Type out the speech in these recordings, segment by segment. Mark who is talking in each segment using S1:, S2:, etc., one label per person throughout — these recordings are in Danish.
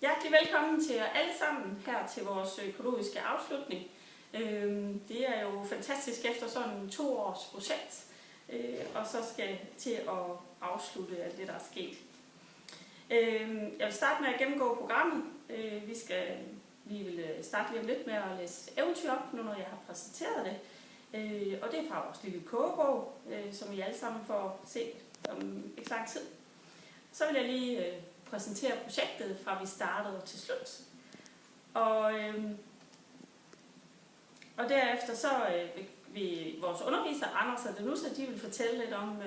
S1: Hjertelig velkommen til jer alle sammen her til vores økologiske afslutning. Det er jo fantastisk efter sådan en 2-års projekt, og så skal til at afslutte alt det, der er sket. Jeg vil starte med at gennemgå programmet. Vi vil starte lige om lidt med at læse eventyr op, nu når jeg har præsenteret det. Og det er fra vores lille kogebog, som I alle sammen får set om ikke lang tid. Så vil jeg lige præsentere projektet fra vi startede til slut. Og derefter så vil vores underviser, Anders og Danusa, de vil fortælle lidt om,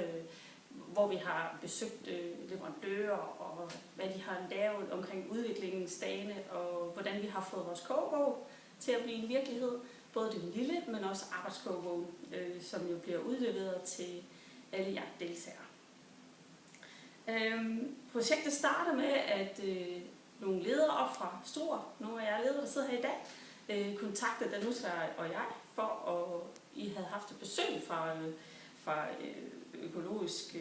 S1: hvor vi har besøgt leverandører, og hvad de har lavet omkring udviklingsdagene, og hvordan vi har fået vores kogebog til at blive en virkelighed. Både den lille, men også arbejdskogebogen, som jo bliver udleveret til alle jer deltagere. Projektet starter med, at nogle ledere op fra Struer, nogle af jer ledere, der sidder her i dag, kontaktede Danusa og jeg, for at I havde haft et besøg fra økologisk,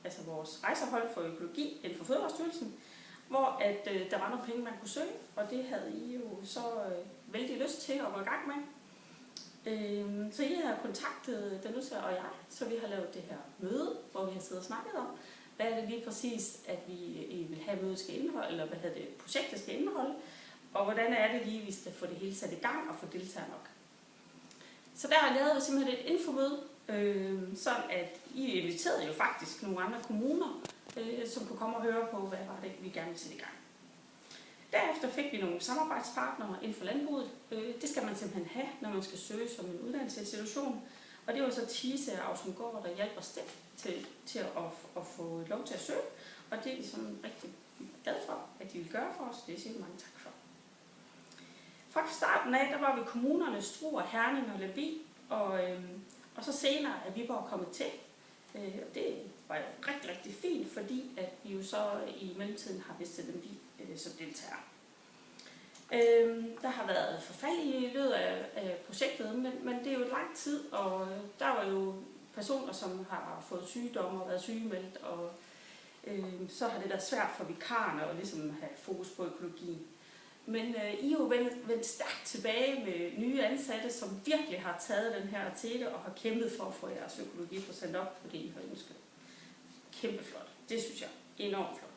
S1: altså vores rejsehold for økologi inden for Fødevarestyrelsen, hvor at der var nogle penge, man kunne søge, og det havde I jo så vældig lyst til at gå i gang med. Så I har kontaktet Danusa og jeg, så vi har lavet det her møde, hvor vi har siddet og snakket om, hvad er det lige præcis, at I vil have mødet skal indeholde, eller hvad det projektet skal indeholde, og hvordan er det lige, vi skal få det hele sat i gang og få deltagere nok. Så der har lavet simpelthen et infomøde, sådan at I inviterede jo faktisk nogle andre kommuner, som kunne komme og høre på, hvad var det, vi gerne vil sætte i gang. Derefter fik vi nogle samarbejdspartnere inden for landbruget. Det skal man simpelthen have, når man skal søge som en uddannelsesinstitution. Og det var så Thise og Ausumgaard, der hjalp os til at få lov til at søge. Og det er vi sådan rigtig glad for, at de vil gøre for os. Det siger vi mange tak for. Fra starten af, der var vi kommunerne Struer, Herning og Lemvig. Og så senere er Viborg kommet til. Det var jo rigtig, rigtig fint, fordi at vi jo så i mellemtiden har mistet Lemvig som deltager. Der har været forfald i løbet af projektet, men det er jo et lang tid, og der var jo personer, som har fået sygdomme og været sygemeldt, og så har det været svært for vikarerne at ligesom have fokus på økologien. Men I er jo vendt stærkt tilbage med nye ansatte, som virkelig har taget den her tete og har kæmpet for at få jeres økologiprocent op på det, I har ønsket. Kæmpe flot. Det synes jeg enormt flot.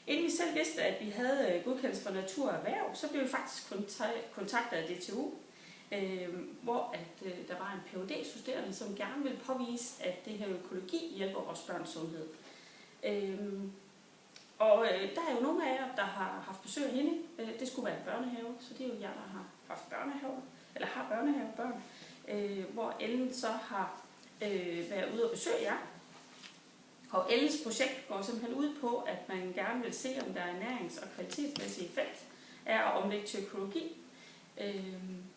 S1: Inden vi selv vidste, at vi havde godkendelse for natur og erhverv, så blev vi faktisk kontaktet af DTU, hvor der var en Ph.D.-studerende, som gerne ville påvise, at det her økologi hjælper vores børns sundhed. Og der er jo nogle af jer, der har haft besøg af hende. Det skulle være en børnehave, så det er jo jer, der har haft børnehave, eller har børnehavebørn, hvor Ellen så har været ude og besøge jer. Og Ellens projekt går simpelthen ud på, at man gerne vil se, om der er nærings- og kvalitetsmæssig effekt af at omlægge til økologi.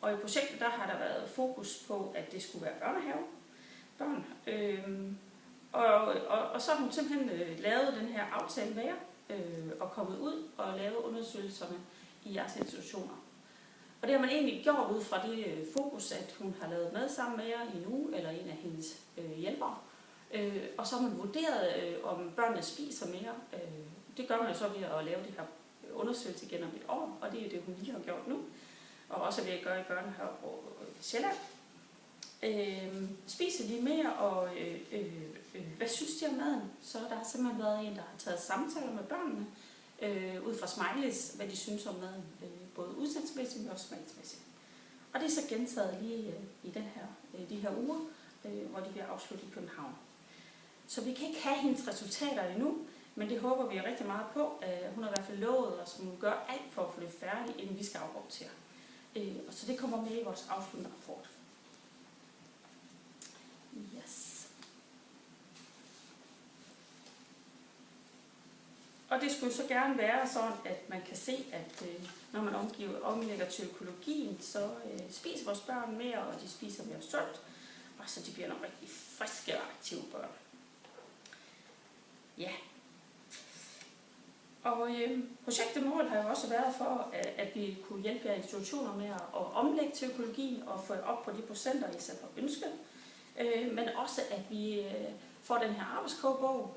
S1: Og i projektet der har der været fokus på, at det skulle være børn. Og så har hun simpelthen lavet den her aftale med jer, og kommet ud og lavet undersøgelserne i jeres institutioner. Og det har man egentlig gjort ud fra det fokus, at hun har lavet mad sammen med jer i en uge, eller en af hendes hjælpere. Og så har man vurderet, om børnene spiser mere. Det gør man jo så ved at lave det her undersøgelse igen om et år, og det er det, hun lige har gjort nu. Og også ved at gøre i børnehave på Sjælland. Spiser de mere, og hvad synes de om maden? Så der har simpelthen været en, der har taget samtaler med børnene, ud fra smileys, hvad de synes om maden, både udsætningsmæssigt, men også smagsmæssigt. Og det er så gentaget lige i de her uger, hvor de bliver afsluttet i København. Så vi kan ikke have hendes resultater endnu, men det håber vi rigtig meget på. Hun har i hvert fald lovet os, at hun gør alt for at få det færdigt, inden vi skal afrapportere. Og så det kommer med i vores afsluttende rapport. Yes. Og det skulle så gerne være sådan, at man kan se, at når man omlægger til økologien, så spiser vores børn mere, og de spiser mere sundt, og så de bliver nogle rigtig friske og aktive børn. Ja. Og projektet mål har jo også været for, at vi kunne hjælpe jer institutioner med at omlægge til økologien og få op på de procenter, I selv har ønsket. Men også, at vi får den her arbejdskogebog,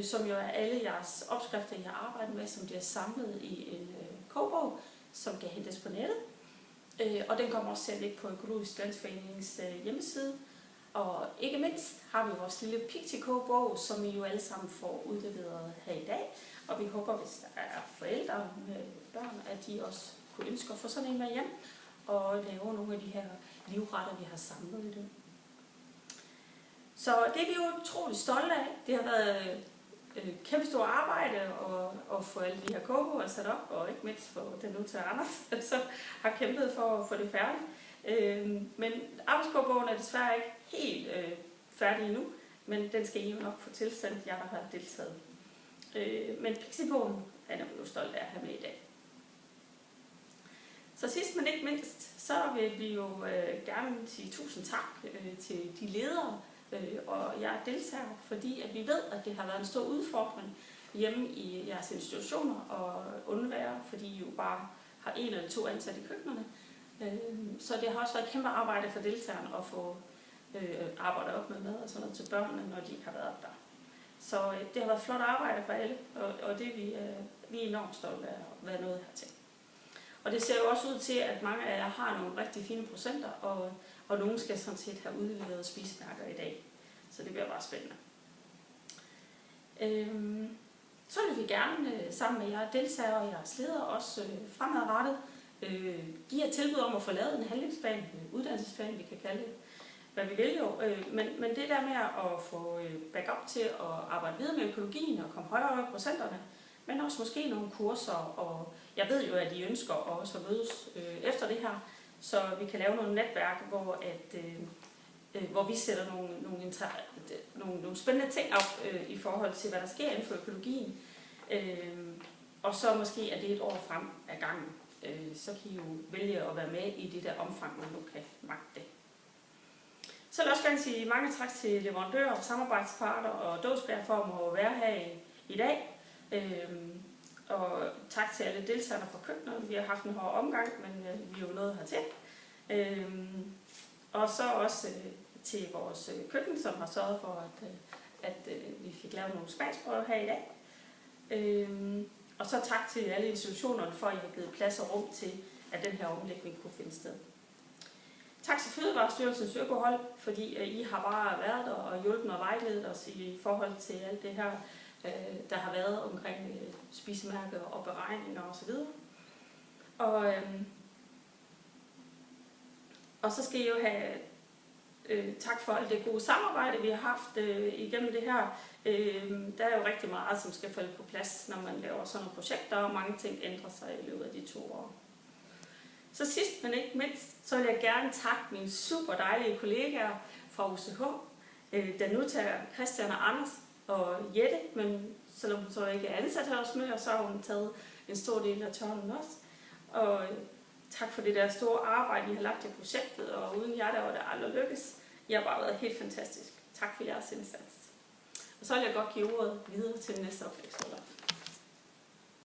S1: som jo er alle jeres opskrifter, I har arbejdet med, som bliver samlet i en kogebog, som kan hentes på nettet. Og den kommer også til at ligge på Økologisk Landsforenings hjemmeside. Og ikke mindst har vi vores lille Pixie-kogebog, som I jo alle sammen får udleveret her i dag. Og vi håber, hvis der er forældre med børn, at de også kunne ønske at få sådan en med hjem og lave nogle af de her livretter, vi har samlet i det. Så det er vi jo utroligt stolte af. Det har været kæmpe stort arbejde at få alle de her kogeboger sat op, og ikke mindst for Danuta og Anders, som har kæmpet for at få det færdigt. Men arbejdskogebogen er desværre ikke helt færdig endnu, men den skal I jo nok få tilsendt, jeg der har deltaget. Men Pixiebogen er vi jo stolte af at have med i dag. Så sidst men ikke mindst, så vil vi jo gerne sige tusind tak til de ledere og jeg deltager, fordi at vi ved, at det har været en stor udfordring hjemme i jeres institutioner og undvære, fordi I jo bare har 1 eller 2 ansatte i køkkenerne. Så det har også været et kæmpe arbejde for deltagerne at få arbejdet op med mad og sådan noget til børnene, når de ikke har været der. Så det har været flot arbejde for alle, og det vi er enormt stolte af at være nået hertil. Og det ser jo også ud til, at mange af jer har nogle rigtig fine procenter, og nogen skal sådan set have udleveret spisemærker i dag. Så det bliver bare spændende. Så vil vi gerne sammen med jer deltagere og jeres ledere også fremadrettet give jer tilbud om at få lavet en handlingsplan, uddannelsesplan, vi kan kalde det, hvad vi vil jo. Men det der med at få backup til at arbejde videre med økologien og komme højere op i procenterne, men også måske nogle kurser, og jeg ved jo, at I ønsker også at mødes efter det her, så vi kan lave nogle netværk, hvor vi sætter nogle spændende ting op i forhold til, hvad der sker inden for økologien. Og så måske er det et år frem af gangen. Så kan I jo vælge at være med i det der omfang, man nu kan magte det. Så vil jeg også gerne sige mange tak til leverandører, samarbejdspartnere og dåsbær for at være her i dag. Og tak til alle deltagerne fra køkkenet. Vi har haft en hård omgang, men vi er jo nået hertil. Og så også til vores køkken, som har sørget for, at vi fik lavet nogle smagsprøver her i dag. Og så tak til alle institutionerne for, at I har givet plads og rum til, at den her omlægning kunne finde sted. Tak til Fødevarestyrelsens økohold, fordi I har bare været der og hjulpet og vejledet os i forhold til alt det her, der har været omkring spisemærker og beregninger osv. Og så skal I jo have tak for alt det gode samarbejde, vi har haft igennem det her. Der er jo rigtig meget, som skal falde på plads, når man laver sådan nogle projekter, og mange ting ændrer sig i løbet af de 2 år. Så sidst, men ikke mindst, så vil jeg gerne takke mine super dejlige kollegaer fra UCH, Danuta, Christian og Anders og Jette, men selvom hun så ikke er ansat her også med, så har hun taget en stor del af tørnen også. Og tak for det der store arbejde, I har lagt i projektet, og uden jer, der var det aldrig lykkes. I har bare været helt fantastisk. Tak for jeres indsats. Og så vil jeg godt give ordet videre til den næste oplægsholder.